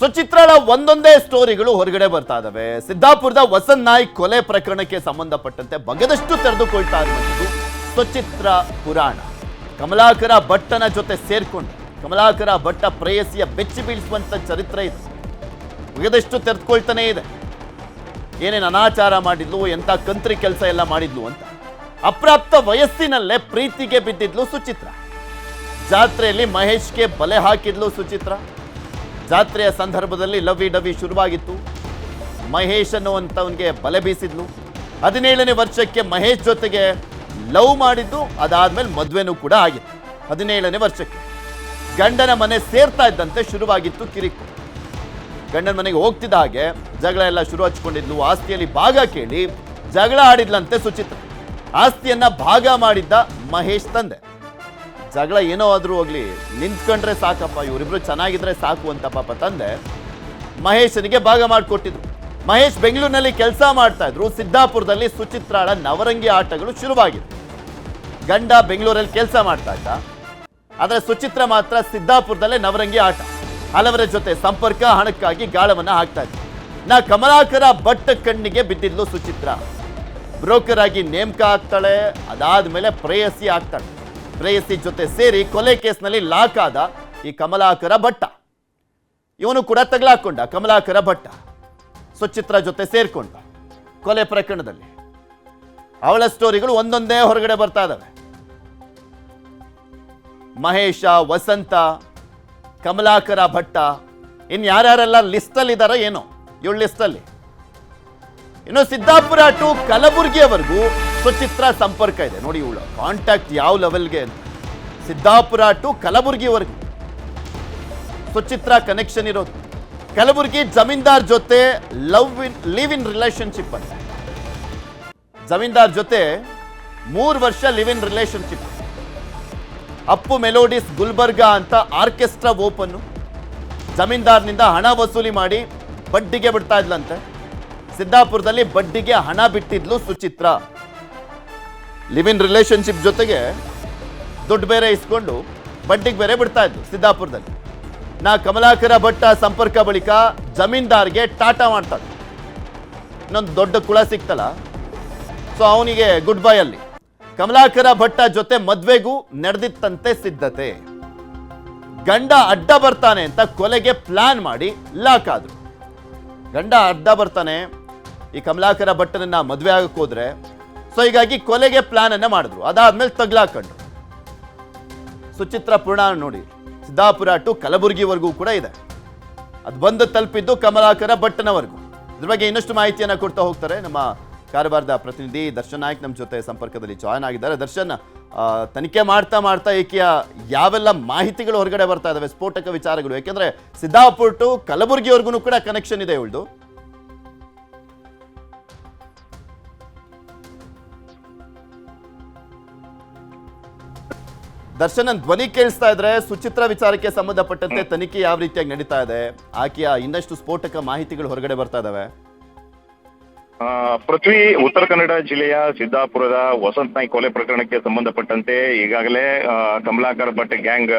ಸುಚಿತ್ರಾಳ ಒಂದೊಂದೇ ಸ್ಟೋರಿಗಳು ಹೊರಗಡೆ ಬರ್ತಾ ಇದಾವೆ. ಸಿದ್ದಾಪುರದ ವಸಂತ್ ನಾಯ್ಕ್ ಕೊಲೆ ಪ್ರಕರಣಕ್ಕೆ ಸಂಬಂಧಪಟ್ಟಂತೆ ಬಗೆದಷ್ಟು ತೆರೆದುಕೊಳ್ತಾ ಇರುವಂಥದ್ದು ಸುಚಿತ್ರ ಪುರಾಣ. ಕಮಲಾಕರ ಭಟ್ಟನ ಜೊತೆ ಸೇರ್ಕೊಂಡು ಕಮಲಾಕರ ಭಟ್ಟ ಪ್ರೇಯಸಿಯ ಬೆಚ್ಚಿ ಬೀಳಿಸುವಂತ ಚರಿತ್ರೆ ಇದೆ. ಬಗೆದಷ್ಟು ತೆರೆದುಕೊಳ್ತಾನೆ ಇದೆ. ಏನೇನು ಅನಾಚಾರ ಮಾಡಿದ್ಲು, ಎಂತ ಕಂತ್ರಿ ಕೆಲಸ ಎಲ್ಲ ಮಾಡಿದ್ಲು ಅಂತ. ಅಪ್ರಾಪ್ತ ವಯಸ್ಸಿನಲ್ಲೇ ಪ್ರೀತಿಗೆ ಬಿದ್ದಿದ್ಲು ಸುಚಿತ್ರ. ಜಾತ್ರೆಯಲ್ಲಿ ಮಹೇಶ್ಗೆ ಬಲೆ ಹಾಕಿದ್ಲು ಸುಚಿತ್ರ. ಜಾತ್ರೆಯ ಸಂದರ್ಭದಲ್ಲಿ ಲವ್ವಿ ಡವ್ವಿ ಶುರುವಾಗಿತ್ತು. ಮಹೇಶ್ ಅನ್ನುವಂಥವನಿಗೆ ಬಲೆ ಬೀಸಿದ್ಲು. 17ನೇ ವರ್ಷಕ್ಕೆ ಮಹೇಶ್ ಜೊತೆಗೆ ಲವ್ ಮಾಡಿದ್ದು, ಅದಾದ್ಮೇಲೆ ಮದುವೆನೂ ಕೂಡ ಆಗಿತ್ತು. 17ನೇ ವರ್ಷಕ್ಕೆ ಗಂಡನ ಮನೆ ಸೇರ್ತಾ ಇದ್ದಂತೆ ಶುರುವಾಗಿತ್ತು ಕಿರಿಕು. ಗಂಡನ ಮನೆಗೆ ಹೋಗ್ತಿದ್ದ ಹಾಗೆ ಜಗಳ ಎಲ್ಲ ಶುರು ಹಚ್ಕೊಂಡಿದ್ಲು. ಆಸ್ತಿಯಲ್ಲಿ ಭಾಗ ಕೇಳಿ ಜಗಳ ಆಡಿದ್ಲಂತೆ ಸುಚಿತ್ರ. ಆಸ್ತಿಯನ್ನ ಭಾಗ ಮಾಡಿದ್ದ ಮಹೇಶ್ ತಂದೆ. ಜಗಳ ಏನೋ ಆದ್ರೂ ಹೋಗ್ಲಿ, ನಿಂತ್ಕೊಂಡ್ರೆ ಸಾಕಪ್ಪ, ಇವರಿಬ್ರು ಚೆನ್ನಾಗಿದ್ರೆ ಸಾಕು ಅಂತ ಪಾಪ ತಂದೆ ಮಹೇಶನಿಗೆ ಭಾಗ ಮಾಡಿಕೊಟ್ಟಿದ್ರು. ಮಹೇಶ್ ಬೆಂಗಳೂರಿನಲ್ಲಿ ಕೆಲಸ ಮಾಡ್ತಾ ಇದ್ರು. ಸಿದ್ದಾಪುರದಲ್ಲಿ ಸುಚಿತ್ರಾಳ ನವರಂಗಿ ಆಟಗಳು ಶುರುವಾಗಿತ್ತು. ಗಂಡ ಬೆಂಗಳೂರಲ್ಲಿ ಕೆಲಸ ಮಾಡ್ತಾ ಇದ್ದ, ಆದರೆ ಸುಚಿತ್ರ ಮಾತ್ರ ಸಿದ್ದಾಪುರದಲ್ಲೇ ನವರಂಗಿ ಆಟ. ಹಲವರ ಜೊತೆ ಸಂಪರ್ಕ, ಹಣಕ್ಕಾಗಿ ಗಾಳವನ್ನ ಹಾಕ್ತಾ ಇದ್ರು. ಕಮಲಾಕರ ಭಟ್ ಕಣ್ಣಿಗೆ ಬಿದ್ದಿದ್ಲು ಸುಚಿತ್ರ. ಬ್ರೋಕರ್ ಆಗಿ ನೇಮಕ ಆಗ್ತಾಳೆ. ಅದಾದ್ಮೇಲೆ ಪ್ರೇಯಸಿ ಆಗ್ತಾಳೆ. ಪ್ರೇಯಸಿ ಜೊತೆ ಸೇರಿ ಕೊಲೆ ಕೇಸ್ನಲ್ಲಿ ಲಾಕ್ ಆದ ಈ ಕಮಲಾಕರ ಭಟ್ಟ. ಇವನು ಕೂಡ ತಗಲಾಕೊಂಡ. ಕಮಲಾಕರ ಭಟ್ಟ ಸುಚಿತ್ರ ಜೊತೆ ಸೇರ್ಕೊಂಡ ಕೊಲೆ ಪ್ರಕರಣದಲ್ಲಿ. ಅವಳ ಸ್ಟೋರಿಗಳು ಒಂದೊಂದೇ ಹೊರಗಡೆ ಬರ್ತಾ ಇದಾವೆ. ಮಹೇಶ, ವಸಂತ, ಕಮಲಾಕರ ಭಟ್ಟ, ಇನ್ ಯಾರ್ಯಾರೆಲ್ಲ ಲಿಸ್ಟಲ್ಲಿ ಇದಾರೋ ಏನೋ ಇವಳು ಲಿಸ್ಟಲ್ಲಿ. ಇನ್ನು ಸಿದ್ದಾಪುರ ಟು ಕಲಬುರಗಿಯವರೆಗೂ ಸುಚಿತ್ರ ಸಂಪರ್ಕ ಇದೆ. ನೋಡಿ ಇವಳು ಕಾಂಟ್ಯಾಕ್ಟ್ ಯಾವ ಲೆವೆಲ್ಗೆ ಅಂತ. ಸಿದ್ದಾಪುರ ಟು ಕಲಬುರಗಿವರೆಗೂ ಸುಚಿತ್ರ ಕನೆಕ್ಷನ್ ಇರೋದು. ಕಲಬುರಗಿ ಜಮೀನ್ದಾರ್ ಜೊತೆ ಲಿವ್ ಇನ್ ರಿಲೇಶನ್ಶಿಪ್ ಅಂತ. ಜಮೀನ್ದಾರ್ ಜೊತೆ 3 ವರ್ಷ live in relationship. Appu melodies Gulbarga ಅಂತ ಆರ್ಕೆಸ್ಟ್ರಾ ಓಪನ್. ಜಮೀನ್ದಾರ್ನಿಂದ ಹಣ ವಸೂಲಿ ಮಾಡಿ ಬಡ್ಡಿಗೆ ಬಿಡ್ತಾ ಇದ್ಲಂತೆ. ಸಿದ್ದಾಪುರದಲ್ಲಿ ಬಡ್ಡಿಗೆ ಹಣ ಬಿಟ್ಟಿದ್ಲು ಸುಚಿತ್ರ. ಲಿವ್ ಇನ್ ರಿಲೇಶನ್ಶಿಪ್ ಜೊತೆಗೆ ದುಡ್ಡು ಬೇರೆ ಇಸ್ಕೊಂಡು ಬಡ್ಡಿಗೆ ಬೇರೆ ಬಿಡ್ತಾ ಇದ್ಲು ಸಿದ್ದಾಪುರದಲ್ಲಿ. ಕಮಲಾಕರ ಭಟ್ಟ ಸಂಪರ್ಕ ಬಳಿಕ ಜಮೀನ್ದಾರ್ಗೆ ಟಾಟಾ ಮಾಡ್ತಾಳೆ. ಇನ್ನೊಂದು ದೊಡ್ಡ ಕುಳ ಸಿಕ್ತಲ್ಲ, ಸೊ ಅವನಿಗೆ ಗುಡ್ ಬೈ. ಅಲ್ಲಿ ಕಮಲಾಕರ ಭಟ್ಟ ಜೊತೆ ಮದ್ವೆಗೂ ನಡೆದಿತ್ತಂತೆ ಸಿದ್ಧತೆ. ಗಂಡ ಅಡ್ಡ ಬರ್ತಾನೆ ಅಂತ ಕೊಲೆಗೆ ಪ್ಲಾನ್ ಮಾಡಿ ಲಾಕ್ ಆದ್ರು. ಗಂಡ ಅಡ್ಡ ಬರ್ತಾನೆ, ಈ ಕಮಲಾಕರ ಭಟ್ಟನನ್ನ ಮದ್ವೆ ಆಗಕ್ಕೆ ಹೋದ್ರೆ, ಸೊ ಹೀಗಾಗಿ ಕೊಲೆಗೆ ಪ್ಲಾನ್ ಅನ್ನ ಮಾಡಿದ್ರು. ಅದಾದ್ಮೇಲೆ ತಗ್ಲಾಕೊಂಡ್ರು. ಸುಚಿತ್ರ ಪುರಾಣ ನೋಡಿ ಸಿದ್ದಾಪುರ ಟು ಕಲಬುರಗಿವರೆಗೂ ಕೂಡ ಇದೆ. ಅದು ಬಂದು ತಲುಪಿದ್ದು ಕಮಲಾಕರ ಭಟ್ಟನವರೆಗೂ. ಇದ್ರ ಬಗ್ಗೆ ಇನ್ನಷ್ಟು ಮಾಹಿತಿಯನ್ನ ಕೊಡ್ತಾ ಹೋಗ್ತಾರೆ ನಮ್ಮ ಕಾರವಾರದ ಪ್ರತಿನಿಧಿ ದರ್ಶನ್ ನಾಯ್ಕ್ ನಮ್ಮ ಜೊತೆ ಸಂಪರ್ಕದಲ್ಲಿ ಜಾಯ್ನ್ ಆಗಿದ್ದಾರೆ. ದರ್ಶನ್, ತನಿಖೆ ಮಾಡ್ತಾ ಈಕೆಯ ಯಾವೆಲ್ಲ ಮಾಹಿತಿಗಳು ಹೊರಗಡೆ ಬರ್ತಾ ಇದಾವೆ, ಸ್ಫೋಟಕ ವಿಚಾರಗಳು? ಯಾಕೆಂದ್ರೆ ಸಿದ್ದಾಪುರ ಟು ಕಲಬುರಗಿವರೆಗೂ ಕೂಡ ಕನೆಕ್ಷನ್ ಇದೆ ಇವಳ್ದು. ದರ್ಶನ್, ಧ್ವನಿ ಕೇಳಿಸ್ತಾ ಇದ್ರೆ ಸುಚಿತ್ರ ವಿಚಾರಕ್ಕೆ ಸಂಬಂಧಪಟ್ಟಂತೆ ತನಿಖೆ ಯಾವ ರೀತಿಯಾಗಿ ನಡೀತಾ ಇದೆ? ಆಕೆಯ ಇನ್ನಷ್ಟು ಸ್ಫೋಟಕ ಮಾಹಿತಿಗಳು ಹೊರಗಡೆ ಬರ್ತಾ ಇದಾವೆ. ಪೃಥ್ವಿ, ಉತ್ತರ ಕನ್ನಡ ಜಿಲ್ಲೆಯ ಸಿದ್ದಾಪುರದ ವಸಂತ್ ನಾಯ್ಕ್ ಕೊಲೆ ಪ್ರಕರಣಕ್ಕೆ ಸಂಬಂಧಪಟ್ಟಂತೆ ಈಗಾಗಲೇ ಕಮಲಾಕರ್ ಭಟ್ ಗ್ಯಾಂಗ್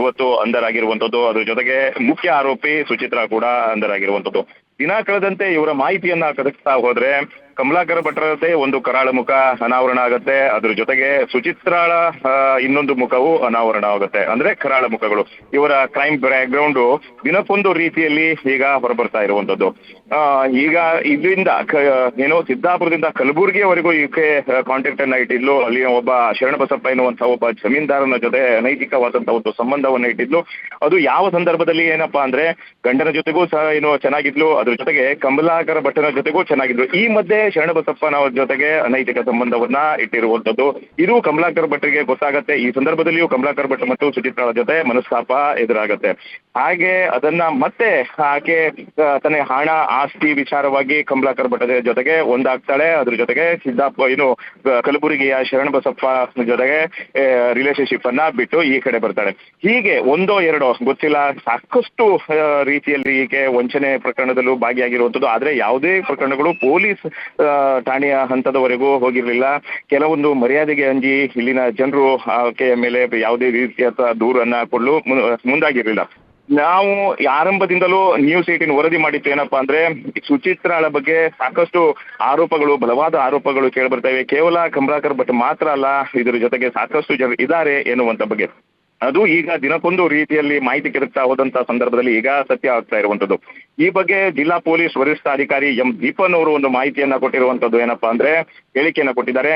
ಇವತ್ತು ಅಂಧರಾಗಿರುವಂತದ್ದು. ಅದ್ರ ಜೊತೆಗೆ ಮುಖ್ಯ ಆರೋಪಿ ಸುಚಿತ್ರಾ ಕೂಡ ಅಂಧರಾಗಿರುವಂತದ್ದು. ದಿನ ಕಳೆದಂತೆ ಇವರ ಮಾಹಿತಿಯನ್ನ ಕದಕ್ತಾ ಹೋದ್ರೆ ಕಮಲಾಕರ ಭಟ್ರದೇ ಒಂದು ಕರಾಳ ಮುಖ ಅನಾವರಣ ಆಗುತ್ತೆ. ಅದ್ರ ಜೊತೆಗೆ ಸುಚಿತ್ರಾಳ ಇನ್ನೊಂದು ಮುಖವು ಅನಾವರಣ ಆಗುತ್ತೆ. ಅಂದ್ರೆ ಕರಾಳ ಮುಖಗಳು. ಇವರ ಕ್ರೈಮ್ ಬ್ಯಾಕ್ ಗ್ರೌಂಡ್ ದಿನಕ್ಕೊಂದು ರೀತಿಯಲ್ಲಿ ಈಗ ಹೊರಬರ್ತಾ ಇರುವಂತದ್ದು. ಈಗ ಇದರಿಂದ ಏನು ಸಿದ್ದಾಪುರದಿಂದ ಕಲಬುರಗಿಯವರೆಗೂ ಈಕೆ ಕಾಂಟ್ಯಾಕ್ಟ್ ಅನ್ನ ಇಟ್ಟಿದ್ಲು. ಅಲ್ಲಿ ಒಬ್ಬ ಶರಣಬಸಪ್ಪ ಎನ್ನುವಂತಹ ಒಬ್ಬ ಜಮೀನ್ದಾರನ ಜೊತೆ ಅನೈತಿಕವಾದಂತಹ ಒಂದು ಸಂಬಂಧವನ್ನ ಇಟ್ಟಿದ್ಲು. ಅದು ಯಾವ ಸಂದರ್ಭದಲ್ಲಿ ಏನಪ್ಪಾ ಅಂದ್ರೆ ಗಂಡನ ಜೊತೆಗೂ ಸಹ ಏನು ಚೆನ್ನಾಗಿದ್ಲು, ಅದ್ರ ಜೊತೆಗೆ ಕಮಲಾಕರ ಭಟ್ಟನ ಜೊತೆಗೂ ಚೆನ್ನಾಗಿದ್ಲು. ಈ ಮಧ್ಯೆ ಶರಣಬಸಪ್ಪನ ಜೊತೆಗೆ ಅನೈತಿಕ ಸಂಬಂಧವನ್ನ ಇಟ್ಟಿರುವಂತದ್ದು. ಇದು ಕಮಲಾಕರ ಭಟ್ರಿಗೆ ಗೊತ್ತಾಗತ್ತೆ. ಈ ಸಂದರ್ಭದಲ್ಲಿಯೂ ಕಮಲಾಕರ ಭಟ್ ಮತ್ತು ಸುಚಿತ್ರಾ ಜೊತೆ ಮನಸ್ತಾಪ ಎದುರಾಗತ್ತೆ. ಹಾಗೆ ಅದನ್ನ ಮತ್ತೆ ಆಕೆ ತನ್ನ ಹಣ ಆಸ್ತಿ ವಿಚಾರವಾಗಿ ಕಮಲಾಕರ ಭಟ್ಟದ ಜೊತೆಗೆ ಒಂದಾಗ್ತಾಳೆ. ಅದ್ರ ಜೊತೆಗೆ ಕಲಬುರಗಿಯ ಶರಣಬಸಪ್ಪ ಜೊತೆಗೆ ರಿಲೇಶನ್ಶಿಪ್ ಅನ್ನ ಬಿಟ್ಟು ಈ ಕಡೆ ಬರ್ತಾಳೆ. ಹೀಗೆ ಒಂದೋ ಎರಡೋ ಗೊತ್ತಿಲ್ಲ, ಸಾಕಷ್ಟು ರೀತಿಯಲ್ಲಿ ಈಕೆ ವಂಚನೆ ಪ್ರಕರಣದಲ್ಲೂ ಭಾಗಿಯಾಗಿರುವಂತದ್ದು. ಆದ್ರೆ ಯಾವುದೇ ಪ್ರಕರಣಗಳು ಪೊಲೀಸ್ ಠಾಣೆಯ ಹಂತದವರೆಗೂ ಹೋಗಿರ್ಲಿಲ್ಲ. ಕೆಲವೊಂದು ಮರ್ಯಾದೆಗೆ ಅಂಜಿ ಇಲ್ಲಿನ ಜನರು ಆಕೆಯ ಮೇಲೆ ಯಾವುದೇ ರೀತಿಯ ದೂರನ್ನ ಕೊಡಲು ಮುಂದಾಗಿರ್ಲಿಲ್ಲ. ನಾವು ಆರಂಭದಿಂದಲೂ ನ್ಯೂಸ್ 18 ವರದಿ ಮಾಡಿತ್ತು ಏನಪ್ಪಾ ಅಂದ್ರೆ ಸುಚಿತ್ರಾಳ ಬಗ್ಗೆ ಸಾಕಷ್ಟು ಆರೋಪಗಳು, ಬಲವಾದ ಆರೋಪಗಳು ಕೇಳಿ ಬರ್ತವೆ. ಕೇವಲ ಕಮಲಾಕರ್ ಭಟ್ ಮಾತ್ರ ಅಲ್ಲ, ಇದರ ಜೊತೆಗೆ ಸಾಕಷ್ಟು ಜನರು ಇದ್ದಾರೆ ಎನ್ನುವಂತ ಬಗ್ಗೆ ಅದು ಈಗ ದಿನಕ್ಕೊಂದು ರೀತಿಯಲ್ಲಿ ಮಾಹಿತಿ ಕೆರಕ್ತಾ ಹೋದಂತ ಸಂದರ್ಭದಲ್ಲಿ ಈಗ ಸತ್ಯ ಆಗ್ತಾ ಇರುವಂತದ್ದು. ಈ ಬಗ್ಗೆ ಜಿಲ್ಲಾ ಪೊಲೀಸ್ ವರಿಷ್ಠಾಧಿಕಾರಿ ಎಂ ದೀಪನ್ ಅವರು ಒಂದು ಮಾಹಿತಿಯನ್ನ ಕೊಟ್ಟಿರುವಂತದ್ದು ಏನಪ್ಪಾ ಅಂದ್ರೆ ಹೇಳಿಕೆಯನ್ನ ಕೊಟ್ಟಿದ್ದಾರೆ.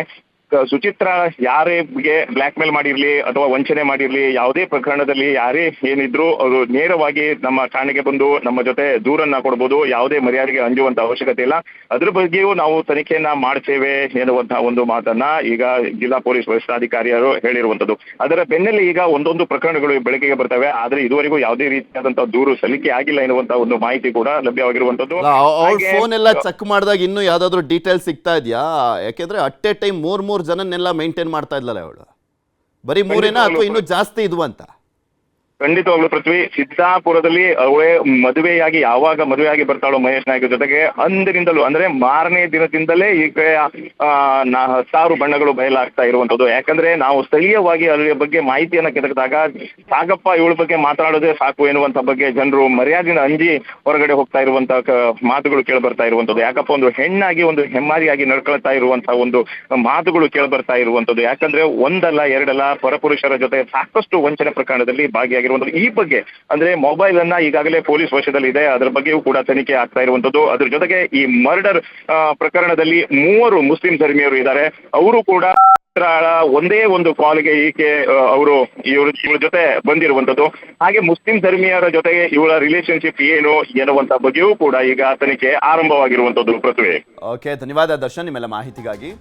ಸುಚಿತ್ರಾ ಯಾರಿಗೆ ಬ್ಲಾಕ್ ಮೇಲ್ ಮಾಡಿರ್ಲಿ ಅಥವಾ ವಂಚನೆ ಮಾಡಿರ್ಲಿ, ಯಾವುದೇ ಪ್ರಕರಣದಲ್ಲಿ ಯಾರೇ ಏನಿದ್ರು ಅವರು ನೇರವಾಗಿ ನಮ್ಮ ಠಾಣೆಗೆ ಬಂದು ನಮ್ಮ ಜೊತೆ ದೂರನ್ನ ಕೊಡ್ಬೋದು. ಯಾವುದೇ ಮರ್ಯಾದೆಗೆ ಅಂಜುವಂತ ಅವಶ್ಯಕತೆ ಇಲ್ಲ. ಅದ್ರ ಬಗ್ಗೆಯೂ ನಾವು ತನಿಖೆಯನ್ನ ಮಾಡ್ತೇವೆ ಎನ್ನುವಂತಹ ಒಂದು ಮಾತನ್ನ ಈಗ ಜಿಲ್ಲಾ ಪೊಲೀಸ್ ವರಿಷ್ಠಾಧಿಕಾರಿಯರು ಹೇಳಿರುವಂತದ್ದು. ಅದರ ಬೆನ್ನಲ್ಲೇ ಈಗ ಒಂದೊಂದು ಪ್ರಕರಣಗಳು ಬೆಳಕಿಗೆ ಬರ್ತವೆ. ಆದ್ರೆ ಇದುವರೆಗೂ ಯಾವುದೇ ರೀತಿಯಾದಂತಹ ದೂರು ಸಲ್ಲಿಕೆ ಆಗಿಲ್ಲ ಎನ್ನುವಂತಹ ಒಂದು ಮಾಹಿತಿ ಕೂಡ ಲಭ್ಯವಾಗಿರುವಂತದ್ದು. ಅವ್ರ ಫೋನ್ ಎಲ್ಲ ಚೆಕ್ ಮಾಡಿದಾಗ ಇನ್ನೂ ಯಾವ್ದಾದ್ರು ಡೀಟೇಲ್ಸ್ ಸಿಗ್ತಾ ಇದೆಯಾ? ಯಾಕೆಂದ್ರೆ ಅಟ್ ಎ ಟೈಮ್ ಮೂರ್ ಜನನ್ನೆಲ್ಲ ಮೇಂಟೈನ್ ಮಾಡ್ತಾ ಇದ್ಲಲ್ಲ ಅವಳು. ಬರೀ ಮೂರೇನಾ ಅಥವಾ ಇನ್ನೂ ಜಾಸ್ತಿ ಇದ್ವು ಅಂತ? ಖಂಡಿತವಾಗ್ಲು ಪೃಥ್ವಿ, ಸಿದ್ದಾಪುರದಲ್ಲಿ ಅವಳೇ ಯಾವಾಗ ಮದುವೆಯಾಗಿ ಬರ್ತಾಳೋ ಮಹೇಶ್ ನಾಯ್ಕ ಜೊತೆಗೆ ಅಂದಿನಿಂದಲೂ ಅಂದ್ರೆ ಮಾರನೇ ದಿನದಿಂದಲೇ ಈಗ ಹತ್ತಾರು ಬಣ್ಣಗಳು ಬಯಲಾಗ್ತಾ ಇರುವಂತದ್ದು. ಯಾಕಂದ್ರೆ ನಾವು ಸ್ಥಳೀಯವಾಗಿ ಅಲ್ಲಿಯ ಬಗ್ಗೆ ಮಾಹಿತಿಯನ್ನ ಕೆದಕಿದಾಗ ಸಾಗಪ್ಪ ಇವಳ ಬಗ್ಗೆ ಮಾತಾಡೋದೇ ಸಾಕು ಎನ್ನುವಂತ ಬಗ್ಗೆ ಜನರು ಮರ್ಯಾದೆನ ಅಂಜಿ ಹೊರಗಡೆ ಹೋಗ್ತಾ ಇರುವಂತ ಮಾತುಗಳು ಕೇಳಿ ಬರ್ತಾ ಇರುವಂತದ್ದು. ಯಾಕಪ್ಪ ಒಂದು ಹೆಣ್ಣಾಗಿ ಒಂದು ಹೆಮ್ಮಾರಿಯಾಗಿ ನಡ್ಕೊಳ್ತಾ ಇರುವಂತ ಒಂದು ಮಾತುಗಳು ಕೇಳಿ ಬರ್ತಾ ಇರುವಂತದ್ದು. ಯಾಕಂದ್ರೆ ಒಂದಲ್ಲ ಎರಡಲ್ಲ ಪರಪುರುಷರ ಜೊತೆ ಸಾಕಷ್ಟು ವಂಚನೆ ಪ್ರಕರಣದಲ್ಲಿ ಭಾಗಿಯಾಗಿ ಈ ಬಗ್ಗೆ ಅಂದ್ರೆ ಮೊಬೈಲ್ ಅನ್ನ ಈಗಾಗಲೇ ಪೊಲೀಸ್ ವಶದಲ್ಲಿ ಇದೆ. ಅದರ ಬಗ್ಗೆಯೂ ಕೂಡ ತನಿಖೆ ಆಗ್ತಾ ಇರುವಂತದ್ದು. ಅದ್ರ ಜೊತೆಗೆ ಈ ಮರ್ಡರ್ ಪ್ರಕರಣದಲ್ಲಿ 3 ಮುಸ್ಲಿಂ ಧರ್ಮೀಯರು ಇದ್ದಾರೆ. ಅವರು ಕೂಡ ಒಂದೇ ಒಂದು ಕಾಲ್ಗೆ ಈಕೆ ಅವರು ಇವಳ ಜೊತೆ ಬಂದಿರುವಂತದ್ದು. ಹಾಗೆ ಮುಸ್ಲಿಂ ಧರ್ಮೀಯರ ಜೊತೆಗೆ ಇವಳ ರಿಲೇಶನ್ಶಿಪ್ ಏನು ಎನ್ನುವಂತ ಬಗ್ಗೆಯೂ ಕೂಡ ಈಗ ತನಿಖೆ ಆರಂಭವಾಗಿರುವಂತದ್ದು. ಪೃಥ್ವಿ, ಓಕೆ, ಧನ್ಯವಾದ ದರ್ಶನ್ ನಿಮ್ಮೆಲ್ಲ ಮಾಹಿತಿಗಾಗಿ.